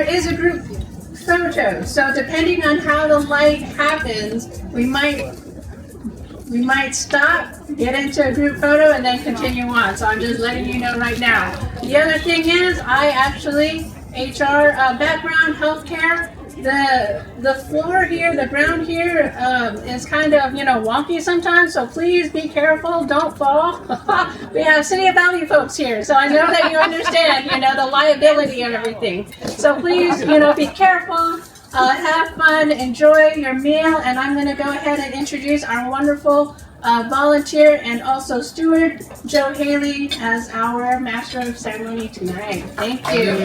there is a group photo. So depending on how the light happens, we might stop, get into a group photo, and then continue on. So I'm just letting you know right now. The other thing is, I actually, HR background, healthcare, the floor here, the ground here is kind of, wonky sometimes, so please be careful, don't fall. We have City of Valley folks here, so I know that you understand, the liability of everything. So please, be careful. Have fun, enjoy your meal, and I'm going to go ahead and introduce our wonderful volunteer and also steward, Joe Hailey, as our Master of Ceremony tonight. Thank you.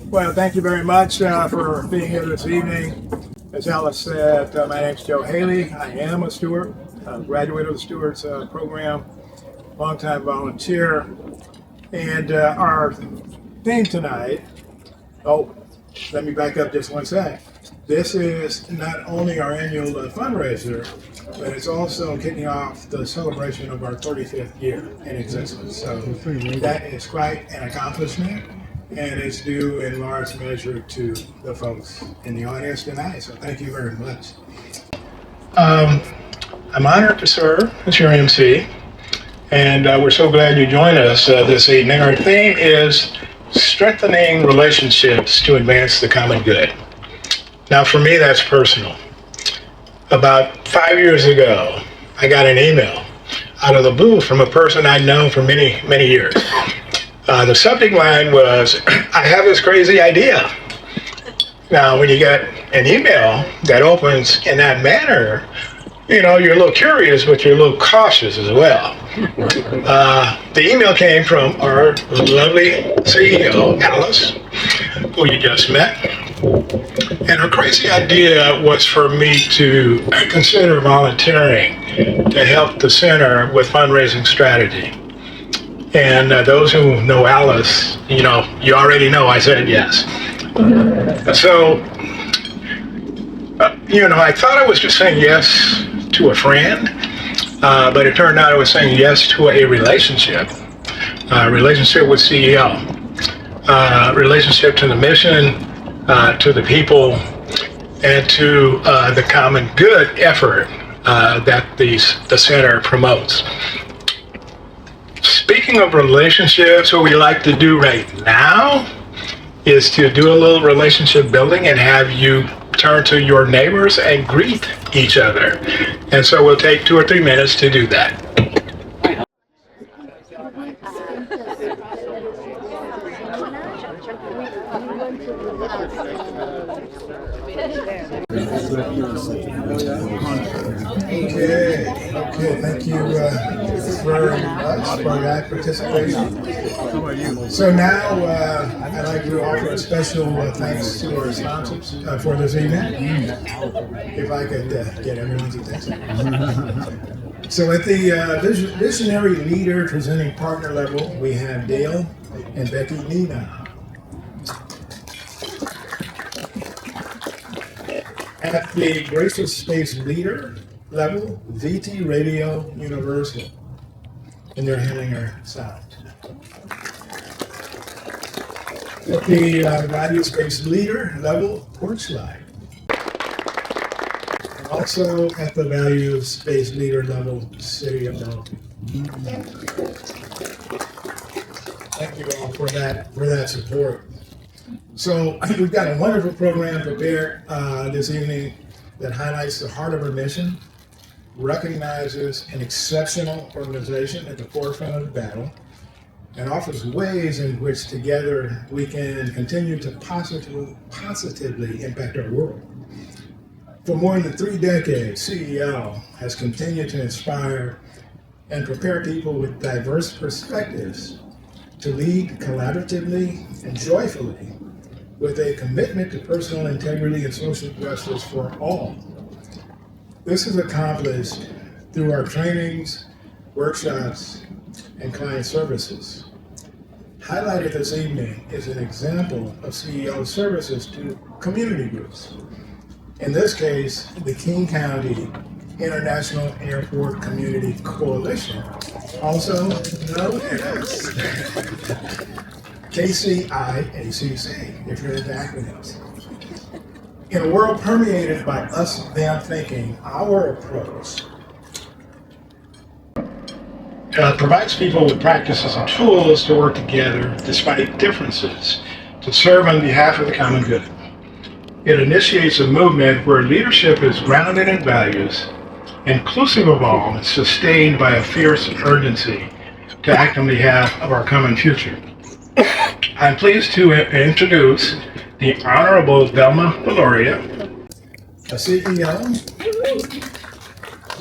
Well, thank you very much for being here this evening. As Alice said, my name is Joe Hailey. I am a steward, a graduate of the Stewards program, longtime volunteer. And our theme tonight, let me back up just one sec. This is not only our annual fundraiser, but it's also kicking off the celebration of our 35th year in existence. So that is quite an accomplishment, and it's due in large measure to the folks in the audience tonight. So thank you very much. I'm honored to serve as your MC. And we're so glad you joined us this evening. Our theme is strengthening relationships to advance the common good. Now, for me, that's personal. About 5 years ago, I got an email out of the blue from a person I'd known for many, many years. The subject line was, I have this crazy idea. Now, when you get an email that opens in that manner, you're a little curious, but you're a little cautious as well. The email came from our lovely CEO, Alice, who you just met. And her crazy idea was for me to consider volunteering to help the center with fundraising strategy. And those who know Alice, you already know I said yes. So, I thought I was just saying yes to a friend. But it turned out I was saying yes to a relationship with CEO, relationship to the mission, to the people, and to the common good effort that the center promotes. Speaking of relationships, what we like to do right now is to do a little relationship building and have you turn to your neighbors and greet each other. And so we'll take 2 or 3 minutes to do that. Okay, thank you very much for that participation. So now I'd like to offer a special thanks to our sponsors for this evening. If I could get everyone's attention. So at the Visionary Leader Presenting Partner level, we have Dale and Becky Nina. At the Gracious Space Leader level, VT Radio Universal, and they're handling our sound. At the Value Space Leader level, PorchLight. And also at the Value Space Leader level, City of Velma. Thank you all for that support. So we've got a wonderful program prepared this evening that highlights the heart of our mission, recognizes an exceptional organization at the forefront of the battle, and offers ways in which together we can continue to positively impact our world. For more than 3 decades, CEL has continued to inspire and prepare people with diverse perspectives to lead collaboratively and joyfully with a commitment to personal integrity and social justice for all. This is accomplished through our trainings, workshops, and client services. Highlighted this evening is an example of CEO services to community groups. In this case, the King County International Airport Community Coalition, also known as KCIACC, if you're into acronyms. In a world permeated by us them thinking, our approach provides people with practices and tools to work together despite differences to serve on behalf of the common good. It initiates a movement where leadership is grounded in values, inclusive of all, and sustained by a fierce urgency to act on behalf of our common future. I'm pleased to introduce the Honorable Velma Veloria, a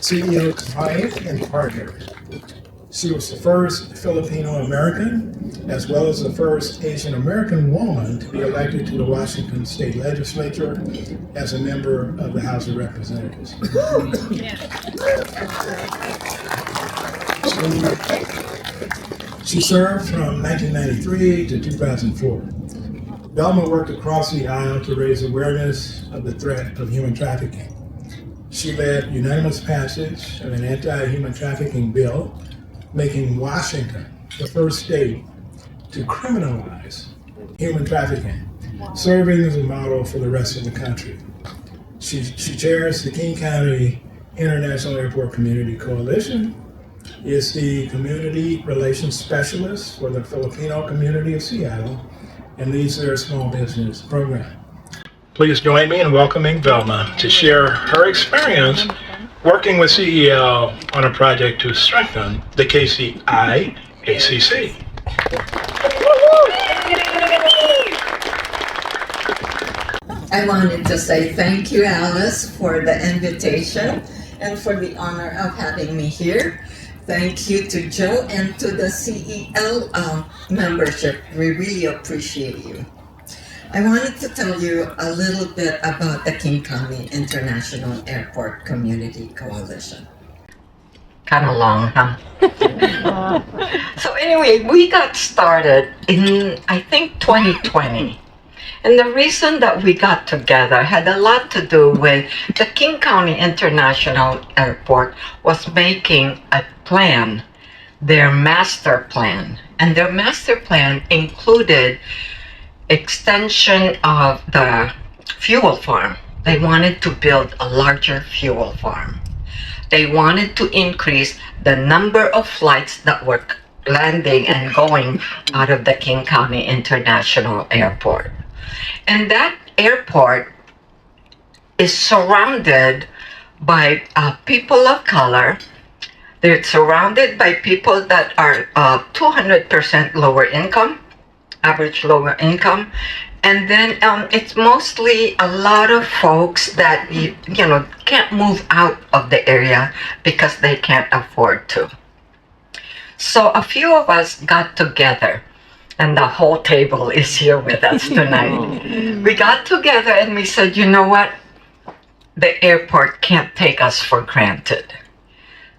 CEO client and partner. She was the first Filipino American, as well as the first Asian American woman to be elected to the Washington State Legislature as a member of the House of Representatives. She served from 1993 to 2004. Velma worked across the aisle to raise awareness of the threat of human trafficking. She led unanimous passage of an anti-human trafficking bill, making Washington the first state to criminalize human trafficking, serving as a model for the rest of the country. She chairs the King County International Airport Community Coalition, is the Community Relations Specialist for the Filipino community of Seattle, and leads their small business program. Please join me in welcoming Velma to share her experience working with CEL on a project to strengthen the KCIACC. I wanted to say thank you, Alice, for the invitation and for the honor of having me here. Thank you to Joe and to the CEL membership. We really appreciate you. I wanted to tell you a little bit about the King County International Airport Community Coalition. Kind of long, huh? So anyway, we got started in, I think, 2020. And the reason that we got together had a lot to do with the King County International Airport was making a plan, their master plan. And their master plan included extension of the fuel farm. They wanted to build a larger fuel farm. They wanted to increase the number of flights that were landing and going out of the King County International Airport. And that airport is surrounded by people of color. They're surrounded by people that are 200% lower income, average lower income. And then it's mostly a lot of folks that, you know, can't move out of the area because they can't afford to. So a few of us got together, and the whole table is here with us tonight. We got together and we said, you know what? The airport can't take us for granted.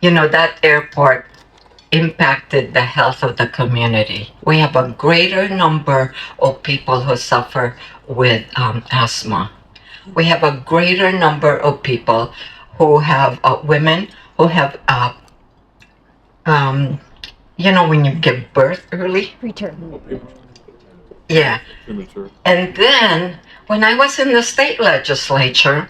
You know, that airport impacted the health of the community. We have a greater number of people who suffer with asthma. We have a greater number of people who have women who have, you know, when you give birth early? Preterm. Yeah. Premature. And then, when I was in the state legislature,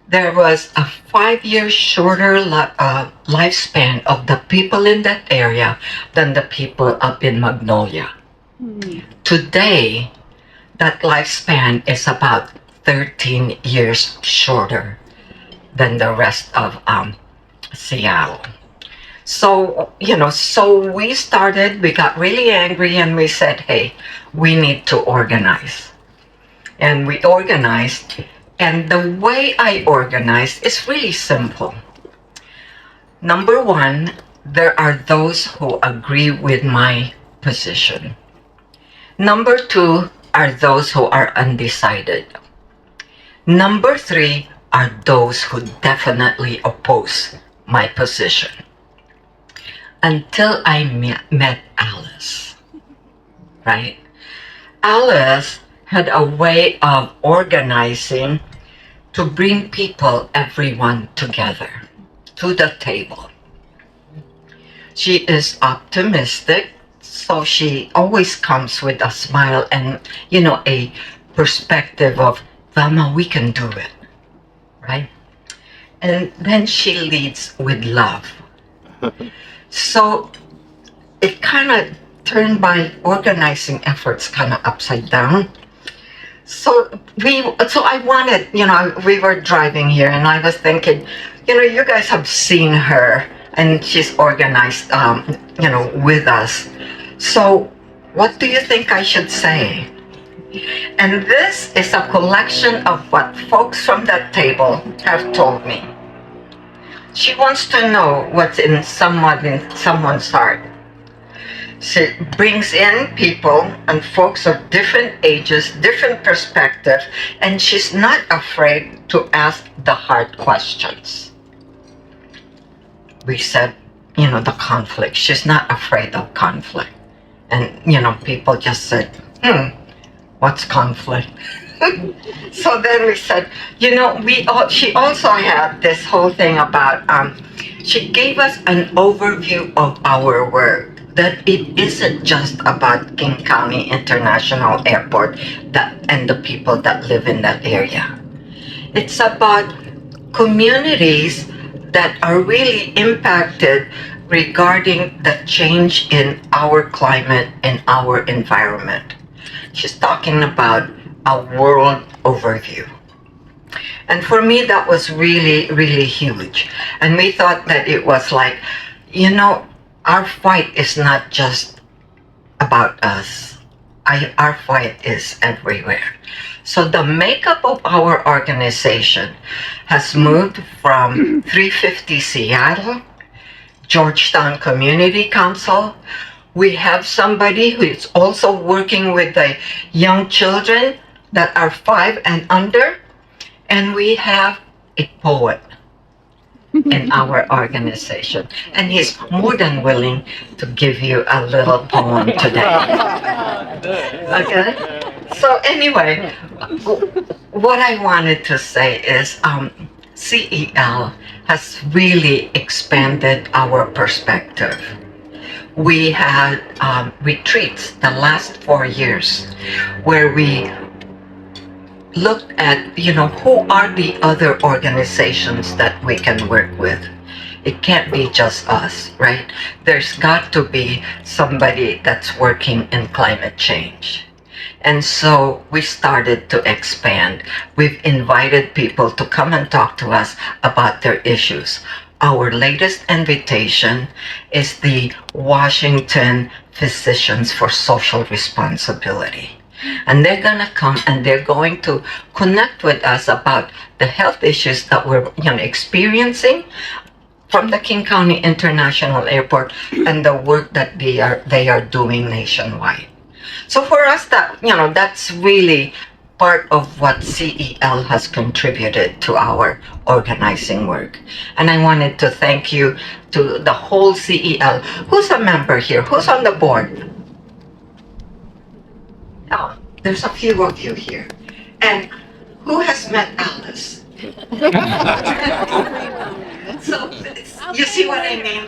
there was a 5-year shorter lifespan of the people in that area than the people up in Magnolia. Today, that lifespan is about 13 years shorter than the rest of Seattle. So, you know, so we got really angry and we said, hey, we need to organize. And we organized. And the way I organized is really simple. Number one, there are those who agree with my position. Number two are those who are undecided. Number three are those who definitely oppose my position. Until I met Alice, right? Alice had a way of organizing to bring people, everyone together to the table. She is optimistic, so she always comes with a smile and, a perspective of, Velma, we can do it, right? And then she leads with love. So it kind of turned my organizing efforts kind of upside down. So I wanted, we were driving here and I was thinking, you guys have seen her and she's organized, with us. So what do you think I should say? And this is a collection of what folks from that table have told me. She wants to know what's in someone's heart. She brings in people and folks of different ages, different perspectives, and she's not afraid to ask the hard questions. We said, the conflict. She's not afraid of conflict. And, people just said, what's conflict? So then we said, she also had this whole thing about, she gave us an overview of our work, that it isn't just about King County International Airport and the people that live in that area. It's about communities that are really impacted regarding the change in our climate and our environment. She's talking about a world overview. And for me, that was really, really huge. And we thought that it was like, our fight is not just about us. Our fight is everywhere. So the makeup of our organization has moved from 350 Seattle, Georgetown Community Council. We have somebody who is also working with the young children that are 5 and under. And we have a poet in our organization. And he's more than willing to give you a little poem today. Okay? So anyway, what I wanted to say is CEL has really expanded our perspective. We had retreats the last 4 years where we looked at, who are the other organizations that we can work with. It can't be just us, right? There's got to be somebody that's working in climate change. And so we started to expand. We've invited people to come and talk to us about their issues. Our latest invitation is the Washington Physicians for Social Responsibility. And they're going to come and they're going to connect with us about the health issues that we're experiencing from the King County International Airport and the work that they are doing nationwide. So for us, that's really part of what CEL has contributed to our organizing work. And I wanted to thank you to the whole CEL. Who's a member here? Who's on the board? Oh, there's a few of you here. And who has met Alice? So you see what I mean?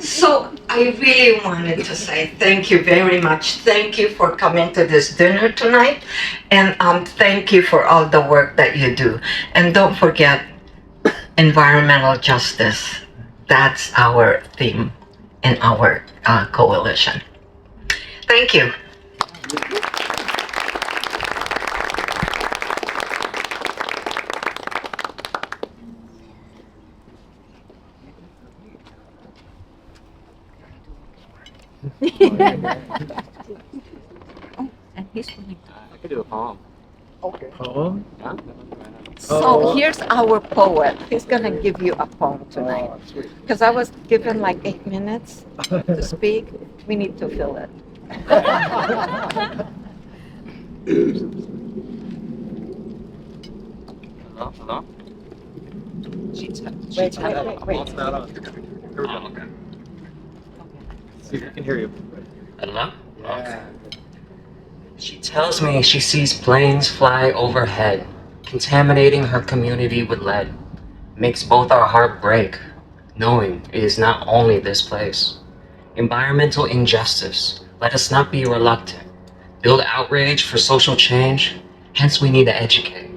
So I really wanted to say thank you very much. Thank you for coming to this dinner tonight. And thank you for all the work that you do. And don't forget environmental justice. That's our theme in our coalition. Thank you. And he's going to. I could do a poem. Okay. Poem? Yeah. So here's our poet. He's going to give you a poem tonight. Because I was given like 8 minutes to speak. We need to fill it. Hello? Wait. It's not on. Here we go. Okay. See if we can hear you. Hello? Yeah. She tells me she sees planes fly overhead, Contaminating her community with lead makes both our heart break, knowing it is not only this place. Environmental injustice, let us not be reluctant. Build outrage for social change, hence we need to educate.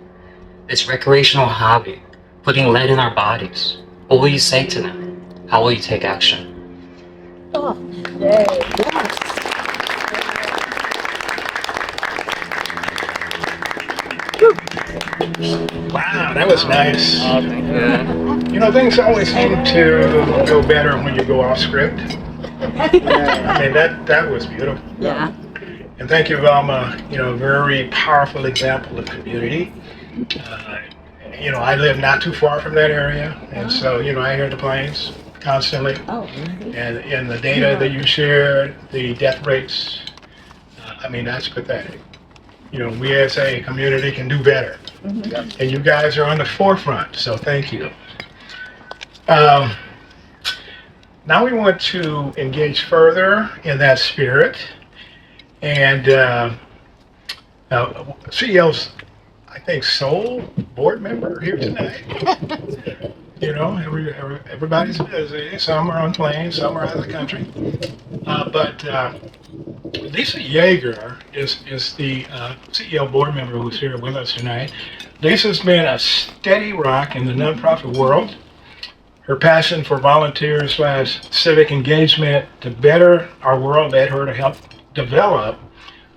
This recreational hobby, putting lead in our bodies. What will you say to them? How will you take action? Oh, yay. Wow, that was nice. Oh, thank you. You know, things always seem to go better when you go off script. I mean, that was beautiful. Yeah. And thank you, Velma. You know, very powerful example of community. You know, I live not too far from that area, and so, you know, I hear the planes constantly. Oh, And the data that you shared, the death rates, I mean, that's pathetic. You know, we as a community can do better. And you guys are on the forefront, so thank you. Now we want to engage further in that spirit. And CEO's, I think, sole board member here tonight. You know, everybody's busy. Some are on planes, some are out of the country. But Lisa Yeager is the CEO board member who's here with us tonight. Lisa's been a steady rock in the nonprofit world. Her passion for volunteer/civic engagement to better our world led her to help develop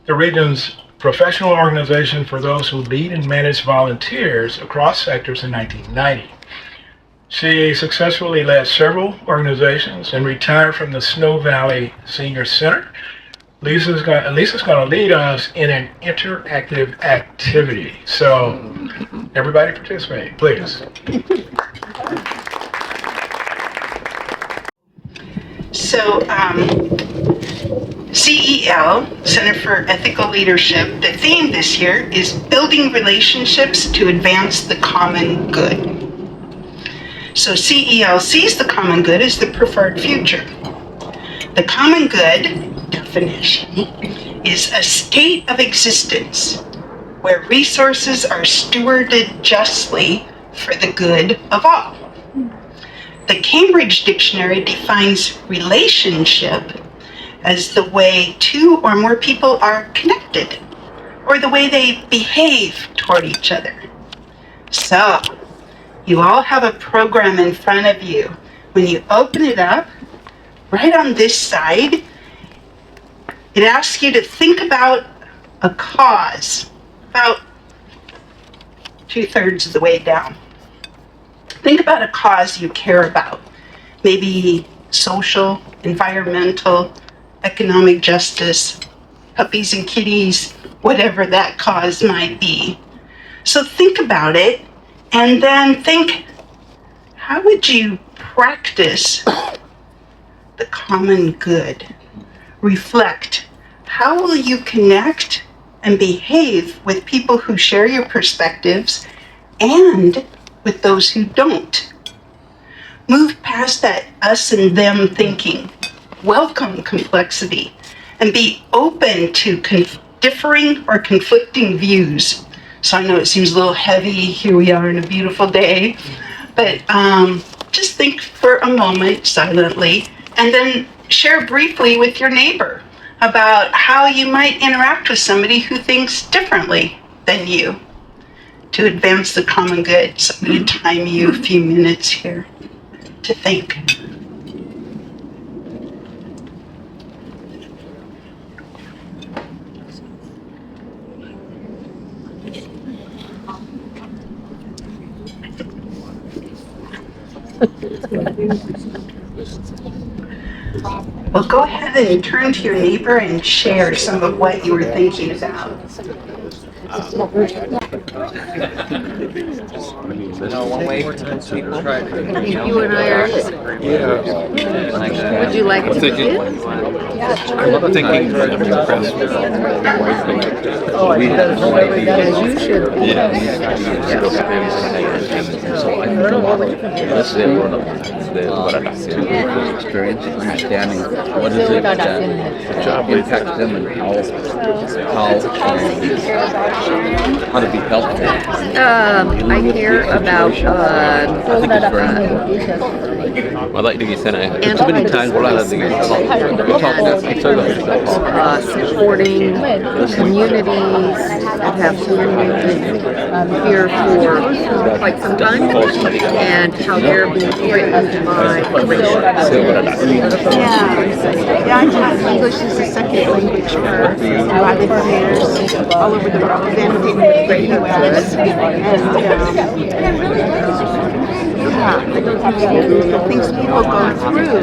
the region's professional organization for those who lead and manage volunteers across sectors in 1990. She successfully led several organizations and retired from the Snow Valley Senior Center. Lisa's going to lead us in an interactive activity. So everybody participate, please. So, CEL, Center for Ethical Leadership, the theme this year is building relationships to advance the common good. So CEL sees the common good as the preferred future. The common good definition is a state of existence where resources are stewarded justly for the good of all. The Cambridge Dictionary defines relationship as the way two or more people are connected, or the way they behave toward each other. So, you all have a program in front of you. When you open it up, right on this side, it asks you to think about a cause, about 2/3 of the way down. Think about a cause you care about, maybe social, environmental, economic justice, puppies and kitties, whatever that cause might be. So think about it, and then think, how would you practice the common good? Reflect, how will you connect and behave with people who share your perspectives and with those who don't? Move past that us and them thinking. Welcome complexity and be open to differing or conflicting views. So I know it seems a little heavy. Here we are on a beautiful day, but just think for a moment silently and then share briefly with your neighbor about how you might interact with somebody who thinks differently than you to advance the common good. So I'm going to time you a few minutes here to think. Well, go ahead and turn to your neighbor and share some of what you were thinking about. One way for people try to. You and I are. Would you like to begin? I'm thinking Oh, I as you should. So I don't know what you can do. That's the experience, understanding what is it that impacts them and how how to be helpful. I care about I think it's very important. I like the you said too many times a lot of the supporting communities that have been here for quite some time, and how they're being threatened by Yeah, English is a second language for a lot of players all over the world, and in the U.S. The things people go through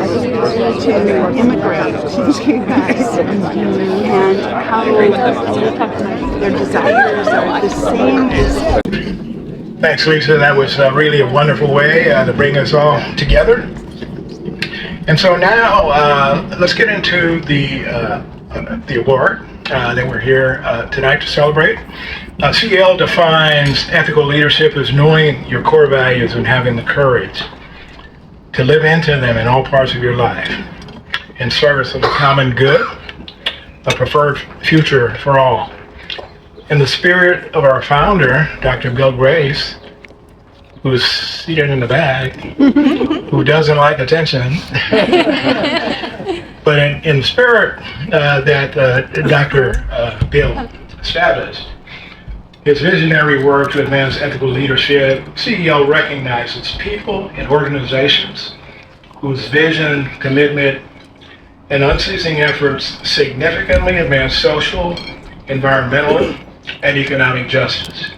to immigrate to the U.S. and how their desires are the same as. Thanks, Lisa. That was really a wonderful way to bring us all together. And so now let's get into the award that we're here tonight to celebrate. CEL defines ethical leadership as knowing your core values and having the courage to live into them in all parts of your life in service of the common good, a preferred future for all. In the spirit of our founder, Dr. Bill Grace, who's seated in the back, who doesn't like attention, but in the spirit that Dr. Bill established, his visionary work to advance ethical leadership, CEL recognizes people and organizations whose vision, commitment, and unceasing efforts significantly advance social, environmental, and economic justice.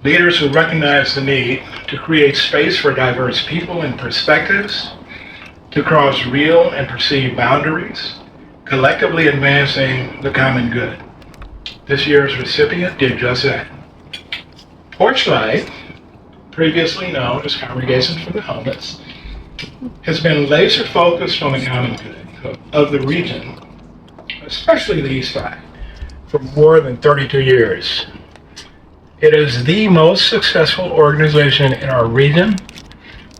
Leaders who recognize the need to create space for diverse people and perspectives, to cross real and perceived boundaries, collectively advancing the common good. This year's recipient did just that. PorchLight, previously known as Congregations for the Homeless, has been laser focused on the common good of the region, especially the East Side, for more than 32 years. It is the most successful organization in our region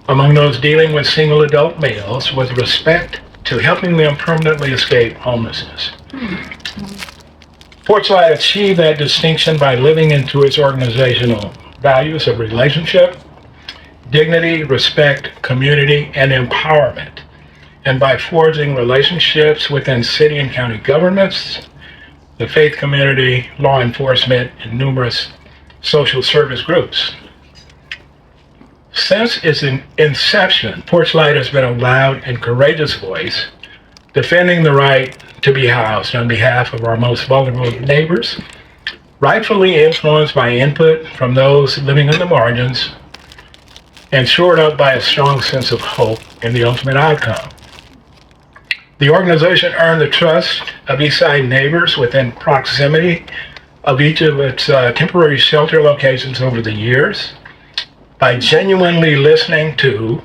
among those dealing with single adult males with respect to helping them permanently escape homelessness. PorchLight achieved that distinction by living into its organizational values of relationship, dignity, respect, community, and empowerment, and by forging relationships within city and county governments, the faith community, law enforcement, and numerous social service groups. Since its inception, PorchLight has been a loud and courageous voice defending the right to be housed on behalf of our most vulnerable neighbors, rightfully influenced by input from those living on the margins, and shored up by a strong sense of hope in the ultimate outcome. The organization earned the trust of Eastside neighbors within proximity of each of its temporary shelter locations over the years by genuinely listening to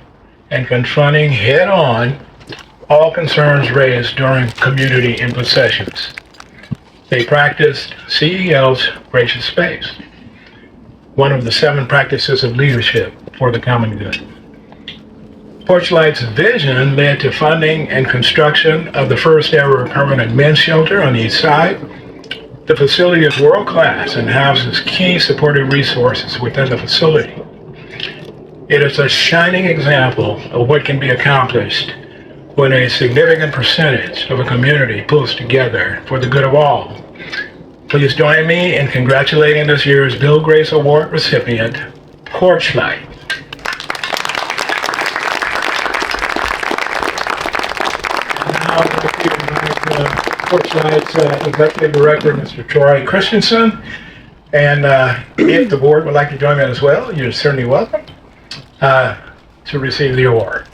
and confronting head-on all concerns raised during community input sessions. They practiced CEL's gracious space, one of the 7 practices of leadership for the common good. PorchLight's vision led to funding and construction of the first ever permanent men's shelter on the East Side. The facility is world-class and houses key supportive resources within the facility. It is a shining example of what can be accomplished when a significant percentage of a community pulls together for the good of all. Please join me in congratulating this year's Bill Grace Award recipient, PorchLight. And now I'd like to invite PorchLight's Executive Director, Mr. Troy Christensen. And if the board would like to join me as well, you're certainly welcome to receive the award.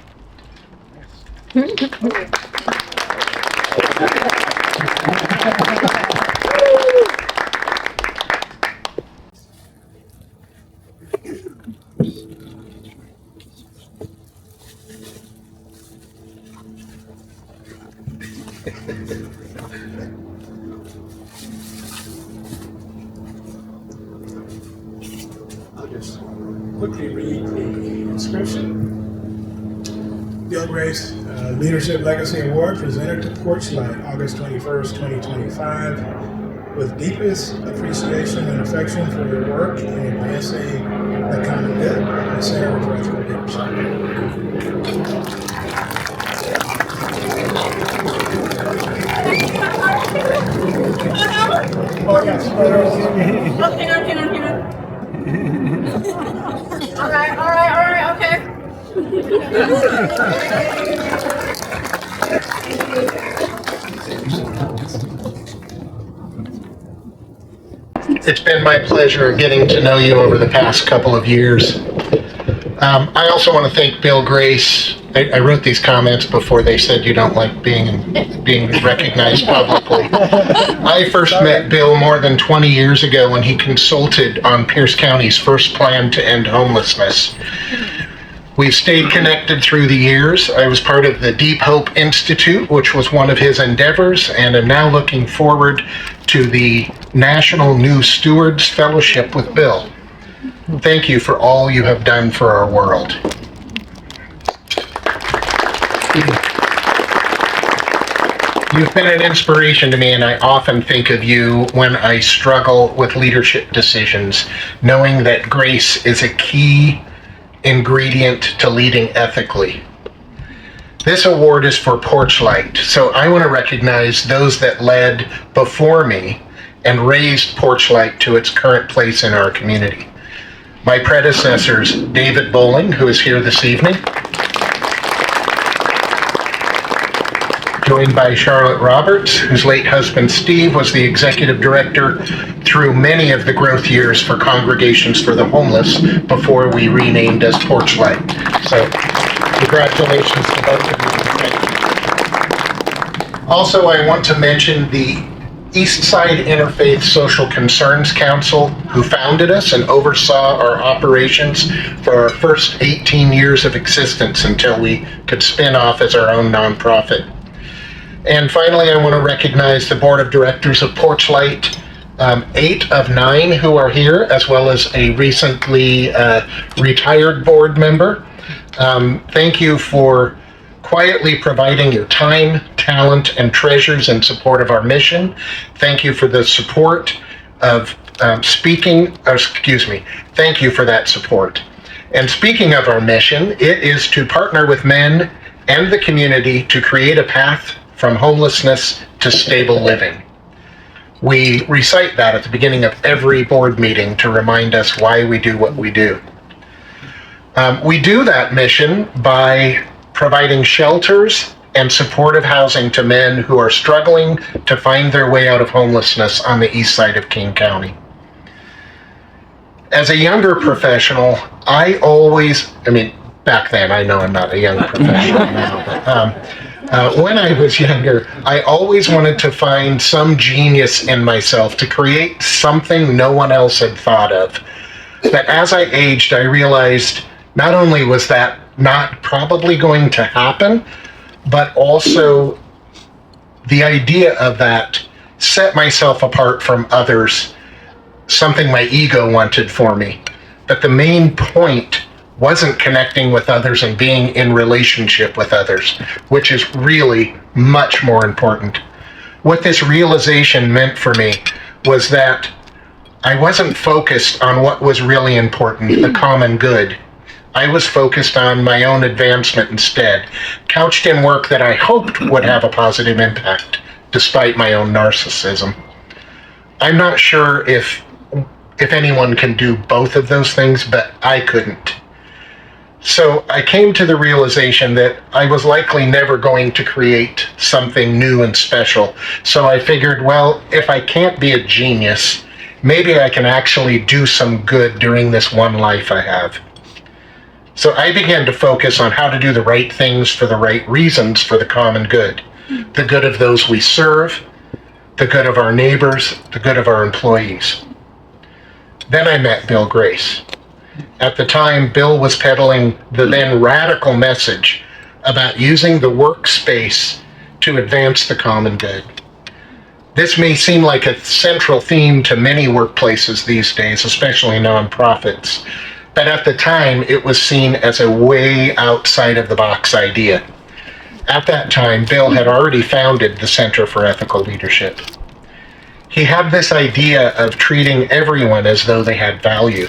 I'll just quickly read the inscription. Bill Grace Leadership Legacy Award presented to PorchLight August 21st, 2025. with deepest appreciation and affection for your work in advancing the common good in the Center of Ethical Leadership. Oh, yes. All right, okay. It's been my pleasure getting to know you over the past couple of years. I also want to thank Bill Grace. I wrote these comments before they said you don't like being recognized publicly. I first met Bill more than 20 years ago when he consulted on Pierce County's first plan to end homelessness. We've stayed connected through the years. I was part of the Deep Hope Institute, which was one of his endeavors, and am now looking forward to the National New Stewards Fellowship with Bill. Thank you for all you have done for our world. You've been an inspiration to me, and I often think of you when I struggle with leadership decisions, knowing that grace is a key ingredient to leading ethically. This award is for PorchLight, so I want to recognize those that led before me and raised PorchLight to its current place in our community. My predecessors, David Bowling, who is here this evening, joined by Charlotte Roberts, whose late husband Steve was the executive director through many of the growth years for Congregations for the Homeless before we renamed as PorchLight. So congratulations to both of you. Also, I want to mention the Eastside Interfaith Social Concerns Council, who founded us and oversaw our operations for our first 18 years of existence until we could spin off as our own nonprofit. And finally, I want to recognize the board of directors of PorchLight, 8 of 9 who are here, as well as a recently retired board member. Thank you for quietly providing your time, talent, and treasures in support of our mission. Thank you for the support of thank you for that support. And speaking of our mission, it is to partner with men and the community to create a path from homelessness to stable living. We recite that at the beginning of every board meeting to remind us why we do what we do. We do that mission by providing shelters and supportive housing to men who are struggling to find their way out of homelessness on the east side of King County. As a younger professional, back then, I know I'm not a young professional now, but when I was younger, I always wanted to find some genius in myself to create something no one else had thought of. But as I aged, I realized not only was that not probably going to happen, but also the idea of that set myself apart from others, something my ego wanted for me. But the main point wasn't connecting with others and being in relationship with others, which is really much more important. What this realization meant for me was that I wasn't focused on what was really important, the common good. I was focused on my own advancement instead, couched in work that I hoped would have a positive impact, despite my own narcissism. I'm not sure if anyone can do both of those things, but I couldn't. So I came to the realization that I was likely never going to create something new and special. So I figured, well, if I can't be a genius, maybe I can actually do some good during this one life I have. So I began to focus on how to do the right things for the right reasons for the common good. The good of those we serve, the good of our neighbors, the good of our employees. Then I met Bill Grace. At the time, Bill was peddling the then radical message about using the workspace to advance the common good. This may seem like a central theme to many workplaces these days, especially nonprofits. But at the time, it was seen as a way outside of the box idea. At that time, Bill had already founded the Center for Ethical Leadership. He had this idea of treating everyone as though they had value,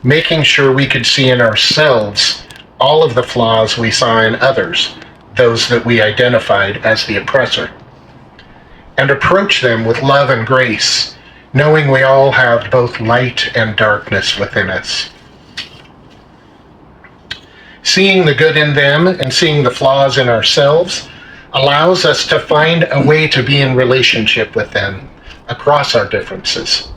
making sure we could see in ourselves all of the flaws we saw in others, those that we identified as the oppressor, and approach them with love and grace, knowing we all have both light and darkness within us. Seeing the good in them and seeing the flaws in ourselves allows us to find a way to be in relationship with them across our differences.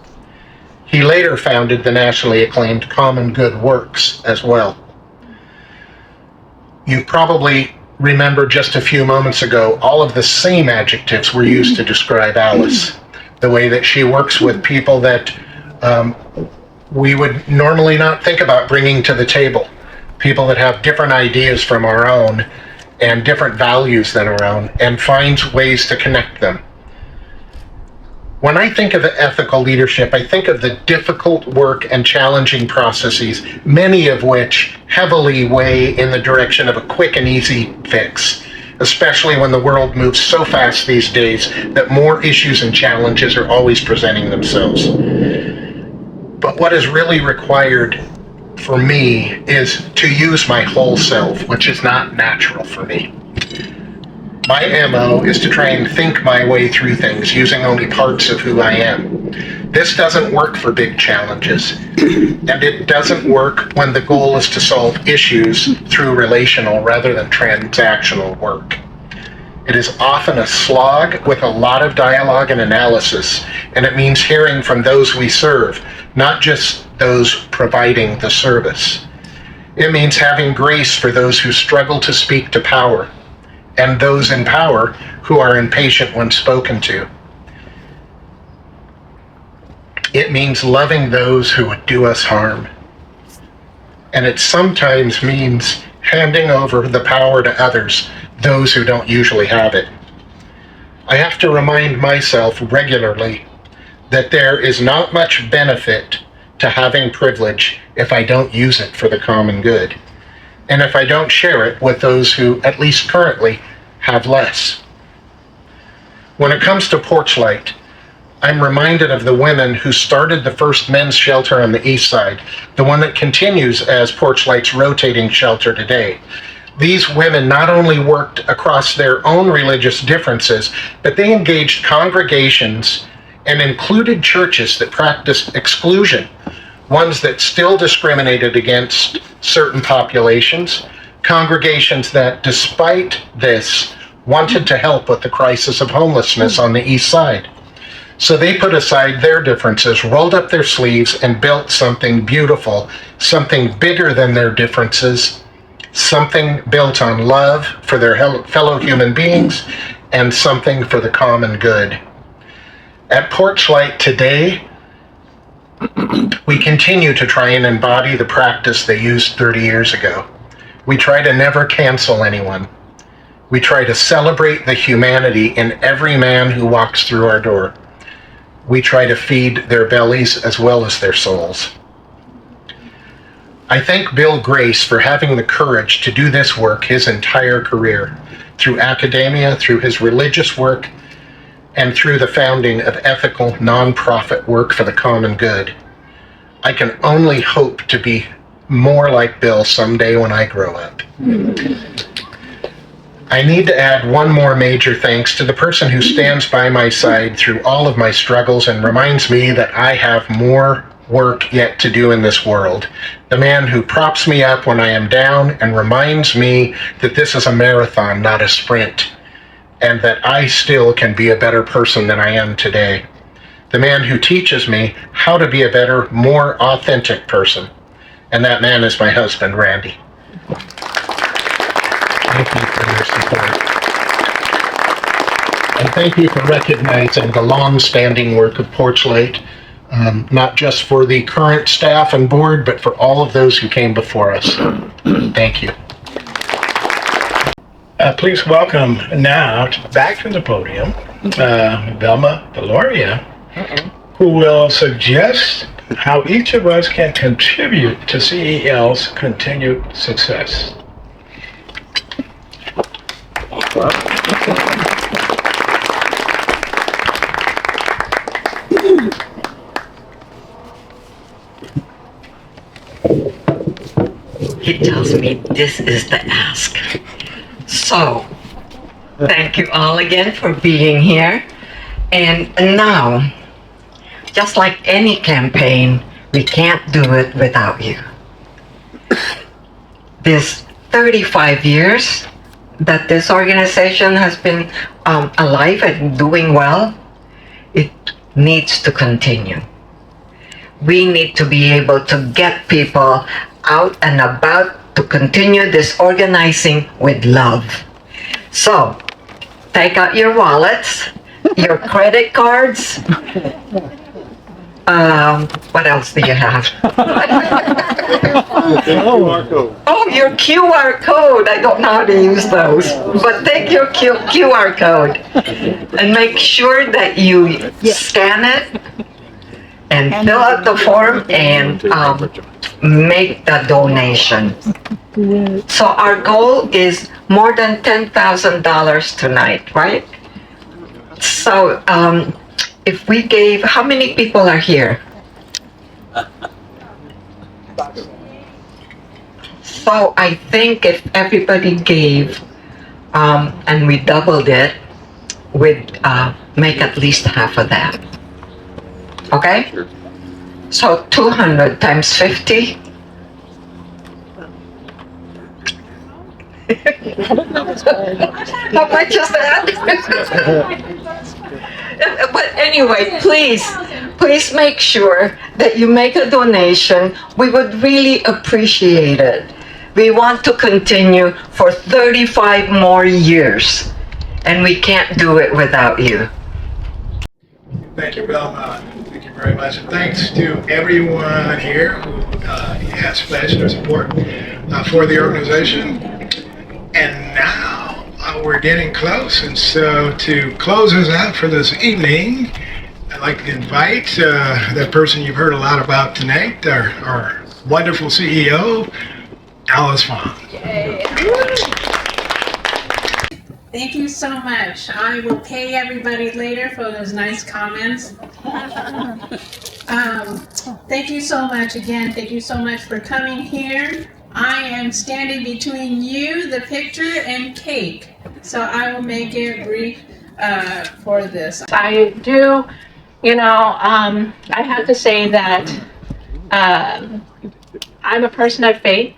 He later founded the nationally acclaimed Common Good Works as well. You probably remember just a few moments ago, all of the same adjectives were used to describe Alice. The way that she works with people that we would normally not think about bringing to the table. People that have different ideas from our own and different values than our own, and finds ways to connect them. When I think of ethical leadership, I think of the difficult work and challenging processes, many of which heavily weigh in the direction of a quick and easy fix, especially when the world moves so fast these days that more issues and challenges are always presenting themselves. But what is really required for me is to use my whole self, which is not natural for me. My MO is to try and think my way through things using only parts of who I am. This doesn't work for big challenges, and it doesn't work when the goal is to solve issues through relational rather than transactional work. It is often a slog with a lot of dialogue and analysis, and it means hearing from those we serve, not just those providing the service. It means having grace for those who struggle to speak to power, and those in power who are impatient when spoken to. It means loving those who would do us harm. And it sometimes means handing over the power to others, those who don't usually have it. I have to remind myself regularly that there is not much benefit to having privilege if I don't use it for the common good, and if I don't share it with those who, at least currently, have less. When it comes to PorchLight, I'm reminded of the women who started the first men's shelter on the east side, the one that continues as PorchLight's rotating shelter today. These women not only worked across their own religious differences, but they engaged congregations and included churches that practiced exclusion, ones that still discriminated against certain populations, congregations that, despite this, wanted to help with the crisis of homelessness on the east side. So they put aside their differences, rolled up their sleeves, and built something beautiful, something bigger than their differences, something built on love for their fellow human beings, and something for the common good. At PorchLight today, we continue to try and embody the practice they used 30 years ago. We try to never cancel anyone. We try to celebrate the humanity in every man who walks through our door. We try to feed their bellies as well as their souls. I thank Bill Grace for having the courage to do this work his entire career, through academia, through his religious work, and through the founding of ethical nonprofit work for the common good. I can only hope to be more like Bill someday when I grow up. I need to add one more major thanks to the person who stands by my side through all of my struggles and reminds me that I have more work yet to do in this world. The man who props me up when I am down and reminds me that this is a marathon, not a sprint, and that I still can be a better person than I am today. The man who teaches me how to be a better, more authentic person. And that man is my husband, Randy. Thank you for your support. And thank you for recognizing the long-standing work of PorchLight, not just for the current staff and board, but for all of those who came before us. Thank you. Please welcome now back to the podium, Velma Veloria, who will suggest how each of us can contribute to CEL's continued success. he tells me this is the ask. So, thank you all again for being here. And now, just like any campaign, we can't do it without you. This 35 years that this organization has been alive and doing well, it needs to continue. We need to be able to get people out and about to continue this organizing with love. So, take out your wallets, your credit cards. What else do you have? Oh, your QR code. I don't know how to use those. But take your QR code and make sure that you scan it and fill out the form and make the donation. So our goal is more than $10,000 tonight, right? So if we gave, how many people are here? So I think if everybody gave and we doubled it, we'd make at least half of that. Okay? So 200 times 50. How much is that? But anyway, please make sure that you make a donation. We would really appreciate it. We want to continue for 35 more years, and we can't do it without you. Thank you, Velma. Thank you very much. And thanks to everyone here who has pledged their support for the organization. And now we're getting close. And so to close us out for this evening, I'd like to invite that person you've heard a lot about tonight, our wonderful CEO, Alice Fong. Thank you so much. I will pay everybody later for those nice comments. Thank you so much again. Thank you so much for coming here. I am standing between you, the picture, and cake. So I will make it brief for this. I do, I have to say that I'm a person of faith.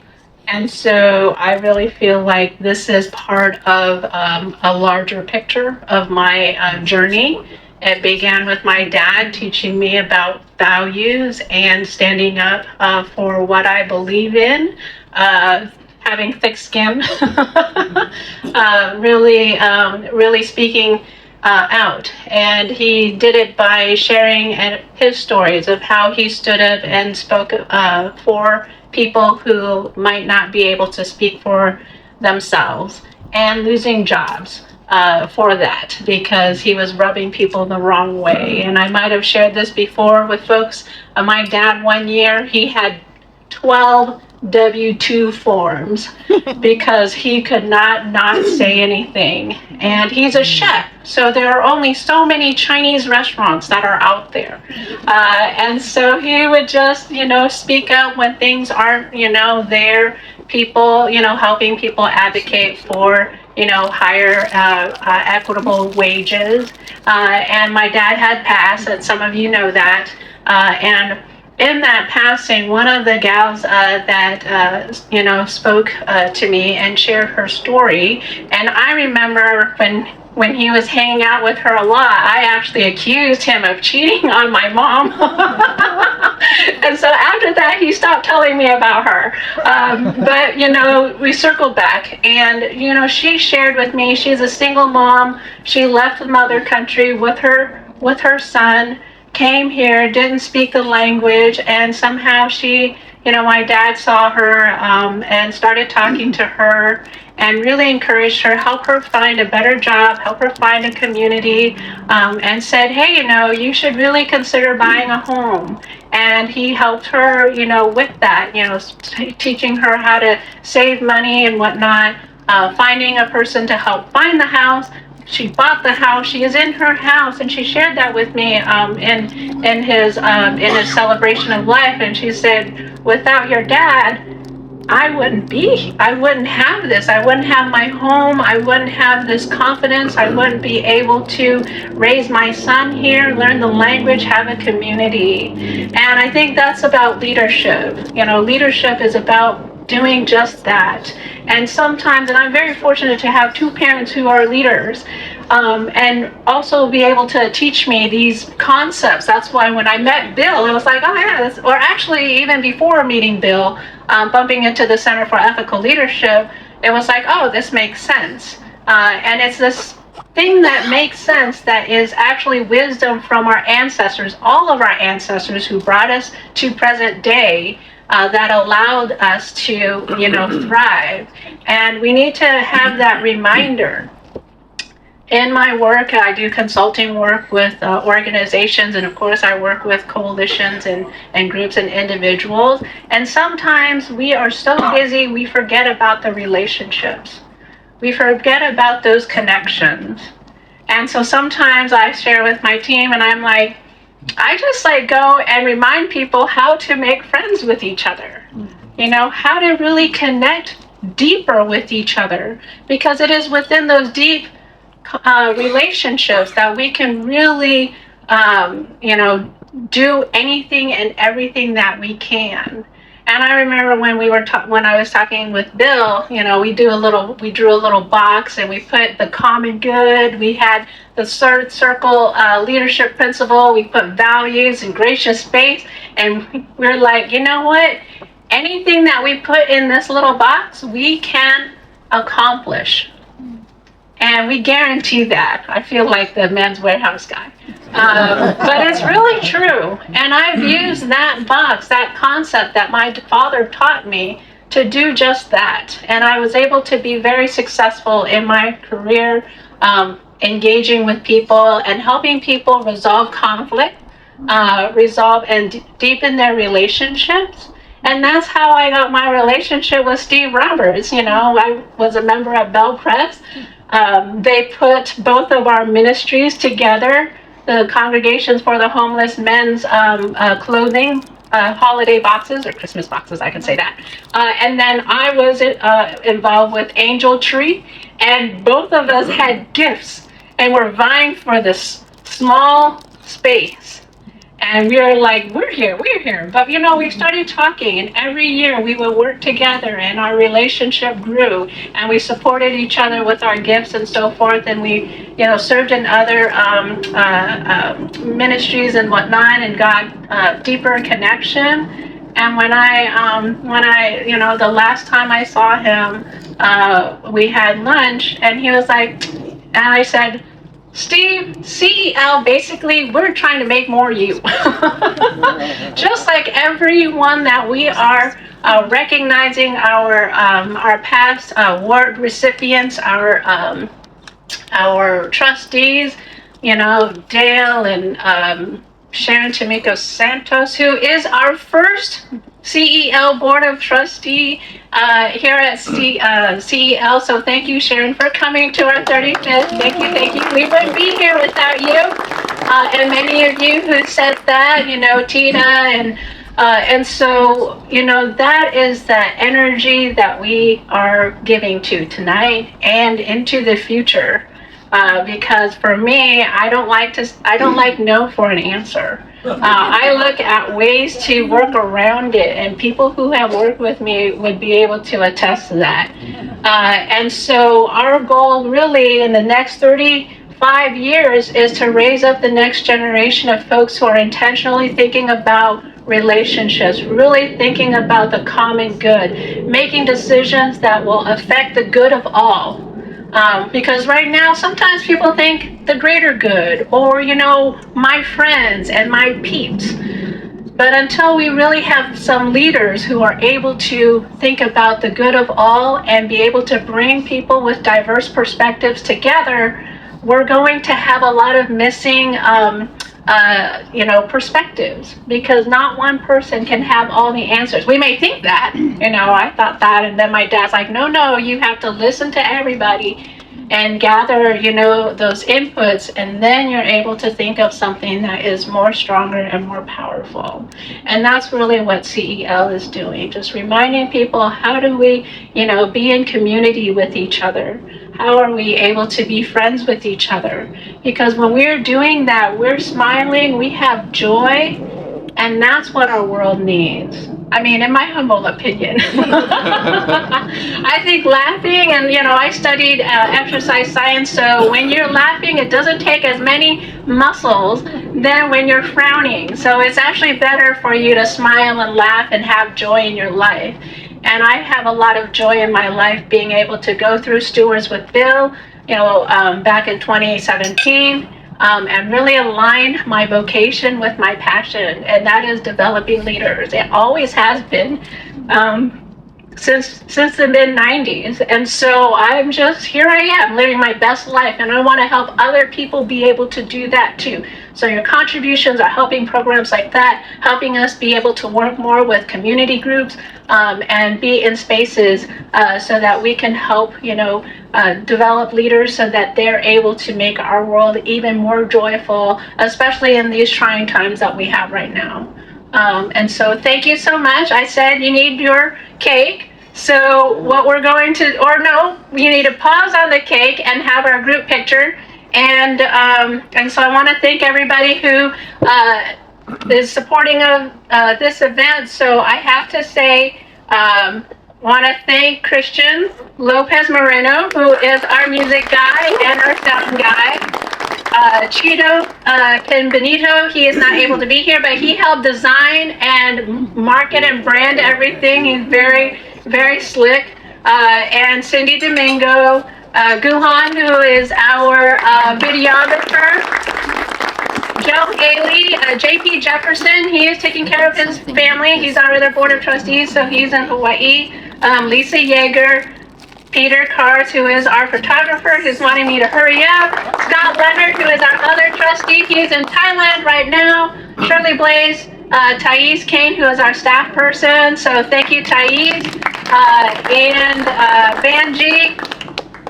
And so I really feel like this is part of a larger picture of my journey. It began with my dad teaching me about values and standing up for what I believe in, having thick skin, really speaking out. And he did it by sharing his stories of how he stood up and spoke for people who might not be able to speak for themselves, and losing jobs for that because he was rubbing people the wrong way. And I might have shared this before with folks. My dad, one year, he had 12 W-2 forms because he could not say anything. And he's a chef, so there are only so many Chinese restaurants that are out there. And so he would just, speak up when things aren't, there. People, helping people advocate for, higher equitable wages. And my dad had passed, and some of you know that. And in that passing, one of the gals that spoke to me and shared her story, and I remember when he was hanging out with her a lot, I actually accused him of cheating on my mom. And so after that, he stopped telling me about her. But we circled back, and she shared with me she's a single mom. She left the mother country with her son. Came here, didn't speak the language, and somehow she, my dad saw her and started talking to her and really encouraged her, help her find a better job, help her find a community, and said, hey, you should really consider buying a home. And he helped her, with that, teaching her how to save money and whatnot, finding a person to help find the house. She bought the house. She is in her house, and she shared that with me in his celebration of life. And she said, "Without your dad, I wouldn't have this. I wouldn't have my home. I wouldn't have this confidence. I wouldn't be able to raise my son here, learn the language, have a community. And I think that's about leadership. Leadership is about doing just that. And sometimes, and I'm very fortunate to have two parents who are leaders, and also be able to teach me these concepts. That's why when I met Bill, it was like, oh yeah, or actually even before meeting Bill, bumping into the Center for Ethical Leadership, it was like, oh, this makes sense. And it's this thing that makes sense that is actually wisdom from our ancestors, all of our ancestors who brought us to present day, that allowed us to, thrive. And we need to have that reminder. In my work, I do consulting work with organizations, and of course I work with coalitions and groups and individuals. And sometimes we are so busy, we forget about the relationships. We forget about those connections. And so sometimes I share with my team and I'm like, I just go and remind people how to make friends with each other. How to really connect deeper with each other, because it is within those deep relationships that we can really, do anything and everything that we can. And I remember when I was talking with Bill, we drew a little box and we put the common good. We had the third circle leadership principle. We put values and gracious space. And we're like, you know what? Anything that we put in this little box, we can accomplish. And we guarantee that. I feel like the Men's Warehouse guy. But it's really true. And I've used that box, that concept that my father taught me to do just that. And I was able to be very successful in my career, engaging with people and helping people resolve conflict, resolve and deepen their relationships. And that's how I got my relationship with Steve Roberts. I was a member of Bell Press. They put both of our ministries together, the Congregations for the Homeless Men's clothing, holiday boxes, or Christmas boxes, I can say that. And then I was involved with Angel Tree, and both of us had gifts, and we're vying for this small space. And we were like, we're here. But, we started talking, and every year we would work together, and our relationship grew, and we supported each other with our gifts and so forth, and we, served in other ministries and whatnot, and got deeper connection. And when I, the last time I saw him, we had lunch, and he was like, and I said, Steve, CEL, basically, we're trying to make more you. Just like everyone that we are recognizing our past award recipients, our trustees, Dale and Sharon Tamiko Santos, who is our first CEL Board of Trustee here at CEL. So thank you, Sharon, for coming to our 35th. Thank you. We wouldn't be here without you. And many of you who said that, Tina, and so, that is that energy that we are giving to tonight and into the future. Because for me, I don't like no for an answer. I look at ways to work around it, and people who have worked with me would be able to attest to that. And so our goal really in the next 35 years is to raise up the next generation of folks who are intentionally thinking about relationships, really thinking about the common good, making decisions that will affect the good of all. Because right now, sometimes people think the greater good, or, my friends and my peeps. But until we really have some leaders who are able to think about the good of all and be able to bring people with diverse perspectives together, we're going to have a lot of missing perspectives, because not one person can have all the answers. We may think that, I thought that, and then my dad's like, no, you have to listen to everybody. and gather, those inputs, and then you're able to think of something that is more stronger and more powerful. And that's really what CEL is doing, just reminding people, how do we, be in community with each other? How are we able to be friends with each other? Because when we're doing that, we're smiling, we have joy, and that's what our world needs. I mean, in my humble opinion. I think laughing, and I studied exercise science, so when you're laughing, it doesn't take as many muscles than when you're frowning. So it's actually better for you to smile and laugh and have joy in your life. And I have a lot of joy in my life being able to go through Stewards with Bill, back in 2017. And really align my vocation with my passion, and that is developing leaders. It always has been since the mid-90s. And so I'm just, here I am living my best life, and I want to help other people be able to do that too. So your contributions are helping programs like that, helping us be able to work more with community groups, and be in spaces so that we can help, develop leaders so that they're able to make our world even more joyful, especially in these trying times that we have right now. And so thank you so much. I said you need your cake. So what we're going to, or no, you need to pause on the cake and have our group picture. And so I want to thank everybody who is supporting of this event. So I have to say, want to thank Christian Lopez Moreno, who is our music guy and our sound guy. Chito Benito, he is not able to be here, but he helped design and market and brand everything. He's very, very slick. And Cindy Domingo, Guhan, who is our videographer. Joe Hailey, JP Jefferson, he is taking care of his family. He's on the board of trustees, so he's in Hawaii. Lisa Yeager, Peter Cars, who is our photographer, who's wanting me to hurry up. Scott Leonard, who is our other trustee, he's in Thailand right now. Shirley Blaze, Thais Kane, who is our staff person. So thank you, Thais. And Banji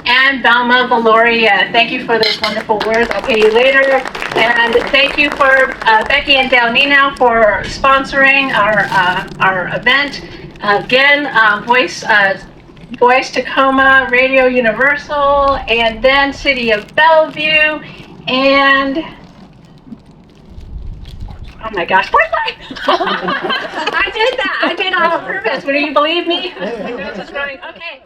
and Velma Veloria. Thank you for those wonderful words. I'll pay you later. And thank you for Becky and Del Nino for sponsoring our event. Again, Voice Tacoma, Radio Universal, and then City of Bellevue, and oh my gosh, PorchLight! I did that. I did it on purpose. Would you believe me? Okay.